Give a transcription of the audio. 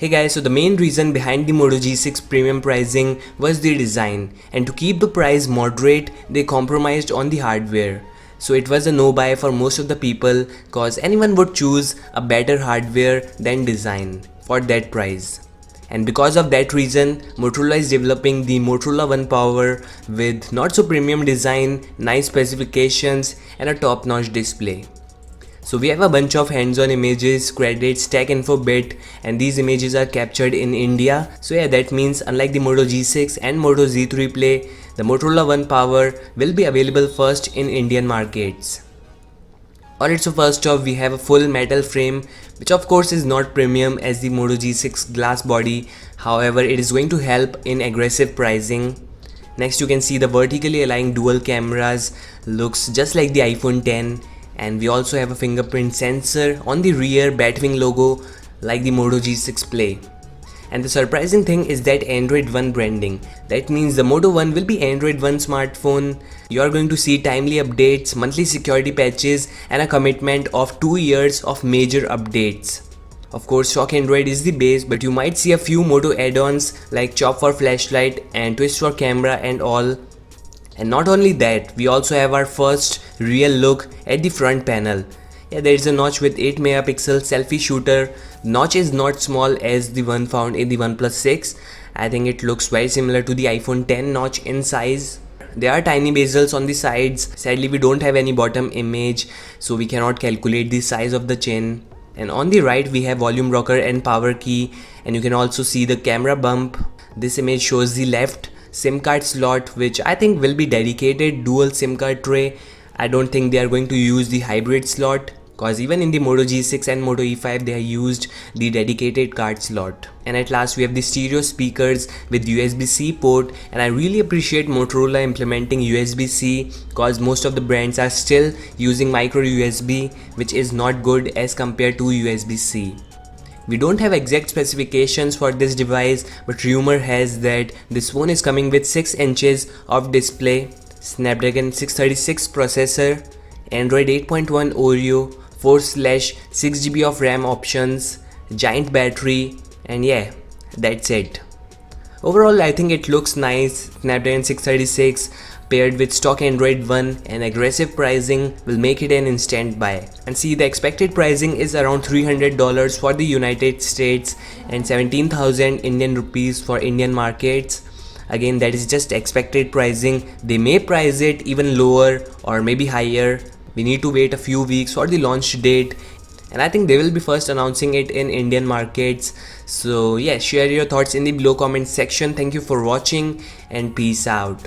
Hey guys, so the main reason behind the Moto G6 premium pricing was the design, and to keep the price moderate, they compromised on the hardware. So it was a no buy for most of the people cause anyone would choose a better hardware than design for that price. And because of that reason, Motorola is developing the Motorola One Power with not so premium design, nice specifications and a top-notch display. So we have a bunch of hands-on images, credits, tech info bit, and these images are captured in India. So yeah, that means unlike the Moto G6 and Moto Z3 Play, the Motorola One Power will be available first in Indian markets. Alright, so first off we have a full metal frame, which of course is not premium as the Moto G6 glass body. However, it is going to help in aggressive pricing. Next you can see the vertically aligned dual cameras, looks just like the iPhone 10. And we also have a fingerprint sensor on the rear Batwing logo like the Moto G6 Play. And the surprising thing is that Android One branding. That means the Moto One will be Android One smartphone. You are going to see timely updates, monthly security patches and a commitment of 2 years of major updates. Of course, stock Android is the base, but you might see a few Moto add-ons like chop for flashlight and twist for camera and all. And not only that, we also have our first real look at the front panel. Yeah, there is a notch with 8 megapixel selfie shooter. Notch is not small as the one found in the OnePlus 6. I think it looks very similar to the iPhone 10 notch in size. There are tiny bezels on the sides. Sadly, we don't have any bottom image, so we cannot calculate the size of the chin. And on the right, we have volume rocker and power key, and you can also see the camera bump. This image shows the left SIM card slot, which I think will be dedicated dual SIM card tray. I don't think they are going to use the hybrid slot, cause even in the Moto G6 and Moto E5 they have used the dedicated card slot. And at last we have the stereo speakers with USB-C port, and I really appreciate Motorola implementing USB-C cause most of the brands are still using micro USB, which is not good as compared to USB-C. We don't have exact specifications for this device, but rumor has that this phone is coming with 6 inches of display, Snapdragon 636 processor, Android 8.1 Oreo, 4/6GB of RAM options, giant battery, and yeah, that's it. Overall, I think it looks nice. Snapdragon 636 paired with stock Android One and aggressive pricing will make it an instant buy. And see, the expected pricing is around $300 for the United States and 17,000 Indian rupees for Indian markets. Again, that is just expected pricing. They may price it even lower or maybe higher. We need to wait a few weeks for the launch date, and I think they will be first announcing it in Indian markets. So yeah, share your thoughts in the below comment section. Thank you for watching and peace out.